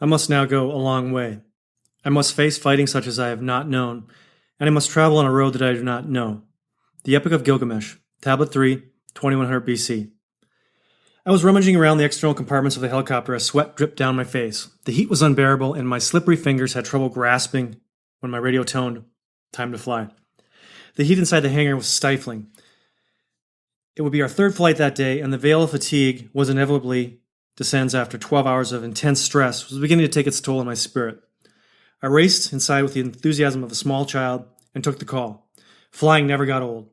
I must now go a long way. I must face fighting such as I have not known, and I must travel on a road that I do not know. The Epic of Gilgamesh, Tablet 3, 2100 BC. I was rummaging around the external compartments of the helicopter as sweat dripped down my face. The heat was unbearable, and my slippery fingers had trouble grasping when my radio toned, "Time to fly." The heat inside the hangar was stifling. It would be our third flight that day, and the veil of fatigue was inevitably descends after 12 hours of intense stress was beginning to take its toll on my spirit. I raced inside with the enthusiasm of a small child and took the call. Flying never got old.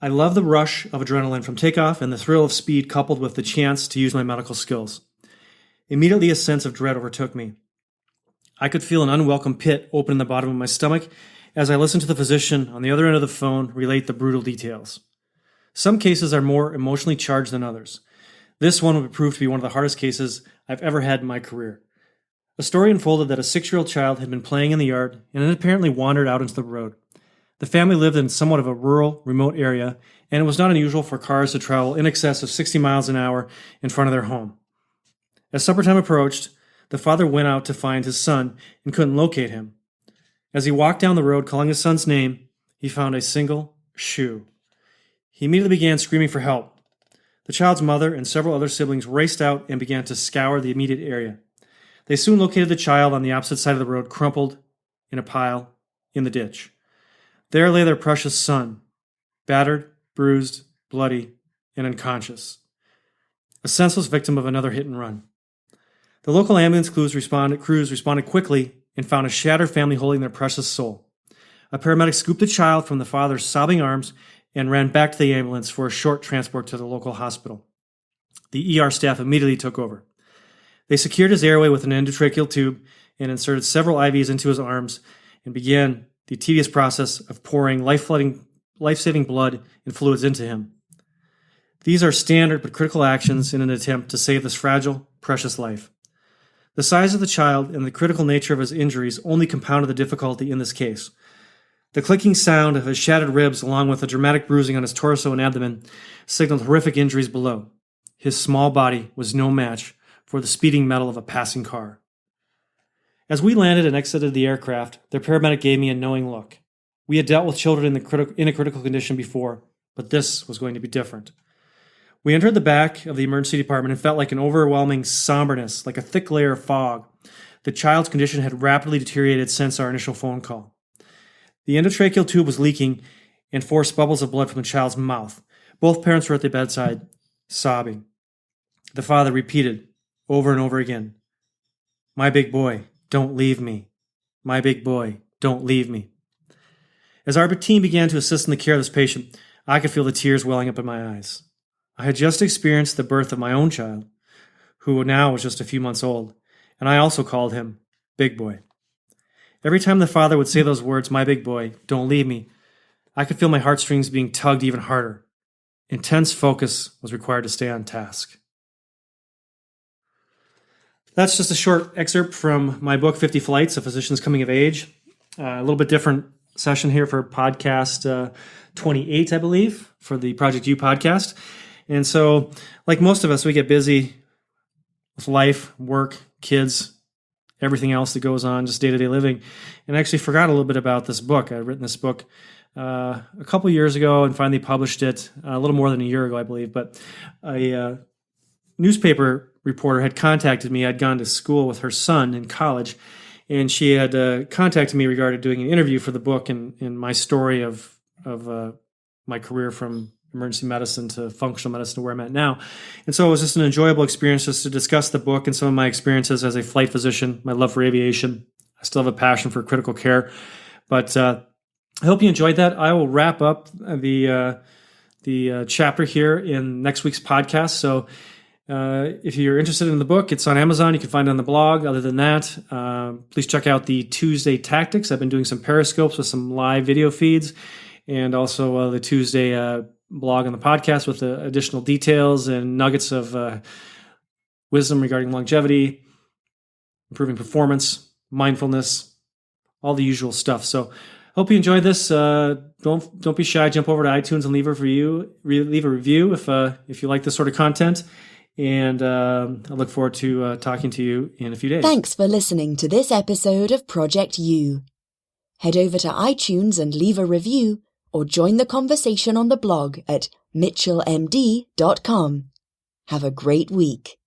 I love the rush of adrenaline from takeoff and the thrill of speed coupled with the chance to use my medical skills. Immediately a sense of dread overtook me. I could feel an unwelcome pit open in the bottom of my stomach as I listened to the physician on the other end of the phone relate the brutal details. Some cases are more emotionally charged than others. This one would prove to be one of the hardest cases I've ever had in my career. A story unfolded that a 6-year-old child had been playing in the yard and had apparently wandered out into the road. The family lived in somewhat of a rural, remote area, and it was not unusual for cars to travel in excess of 60 miles an hour in front of their home. As supper time approached, the father went out to find his son and couldn't locate him. As he walked down the road calling his son's name, he found a single shoe. He immediately began screaming for help. The child's mother and several other siblings raced out and began to scour the immediate area. They soon located the child on the opposite side of the road, crumpled in a pile in the ditch. There lay their precious son, battered, bruised, bloody, and unconscious. A senseless victim of another hit and run. The local ambulance crews responded quickly and found a shattered family holding their precious soul. A paramedic scooped the child from the father's sobbing arms and ran back to the ambulance for a short transport to the local hospital. The ER staff immediately took over. They secured his airway with an endotracheal tube and inserted several IVs into his arms and began the tedious process of pouring life-saving blood and fluids into him. These are standard but critical actions in an attempt to save this fragile, precious life. The size of the child and the critical nature of his injuries only compounded the difficulty in this case. The clicking sound of his shattered ribs, along with the dramatic bruising on his torso and abdomen, signaled horrific injuries below. His small body was no match for the speeding metal of a passing car. As we landed and exited the aircraft, their paramedic gave me a knowing look. We had dealt with children in a critical condition before, but this was going to be different. We entered the back of the emergency department and felt like an overwhelming somberness, like a thick layer of fog. The child's condition had rapidly deteriorated since our initial phone call. The endotracheal tube was leaking and forced bubbles of blood from the child's mouth. Both parents were at the bedside, sobbing. The father repeated over and over again, "My big boy, don't leave me. My big boy, don't leave me." As our team began to assist in the care of this patient, I could feel the tears welling up in my eyes. I had just experienced the birth of my own child, who now was just a few months old, and I also called him Big Boy. Every time the father would say those words, "My big boy, don't leave me," I could feel my heartstrings being tugged even harder. Intense focus was required to stay on task. That's just a short excerpt from my book, 50 Flights, A Physician's Coming of Age. A little bit different session here for podcast 28, I believe, for the Project U podcast. And so, like most of us, we get busy with life, work, kids, everything else that goes on, just day-to-day living. And I actually forgot a little bit about this book. I'd written this book a couple years ago and finally published it a little more than a year ago, I believe. But a newspaper reporter had contacted me. I'd gone to school with her son in college, and she had contacted me regarding doing an interview for the book and my story of my career from emergency medicine to functional medicine to where I'm at now. And so it was just an enjoyable experience just to discuss the book and some of my experiences as a flight physician, my love for aviation. I still have a passion for critical care, but I hope you enjoyed that. I will wrap up the chapter here in next week's podcast. So if you're interested in the book, it's on Amazon. You can find it on the blog. Other than that, please check out the Tuesday Tactics. I've been doing some periscopes with some live video feeds, and also the Tuesday blog on the podcast with additional details and nuggets of wisdom regarding longevity, improving performance, mindfulness, all the usual stuff. So hope you enjoyed this. Don't be shy. Jump over to iTunes and leave a review if you like this sort of content. And I look forward to talking to you in a few days. Thanks for listening to this episode of Project U. Head over to iTunes and leave a review, or join the conversation on the blog at mitchellmd.com. Have a great week.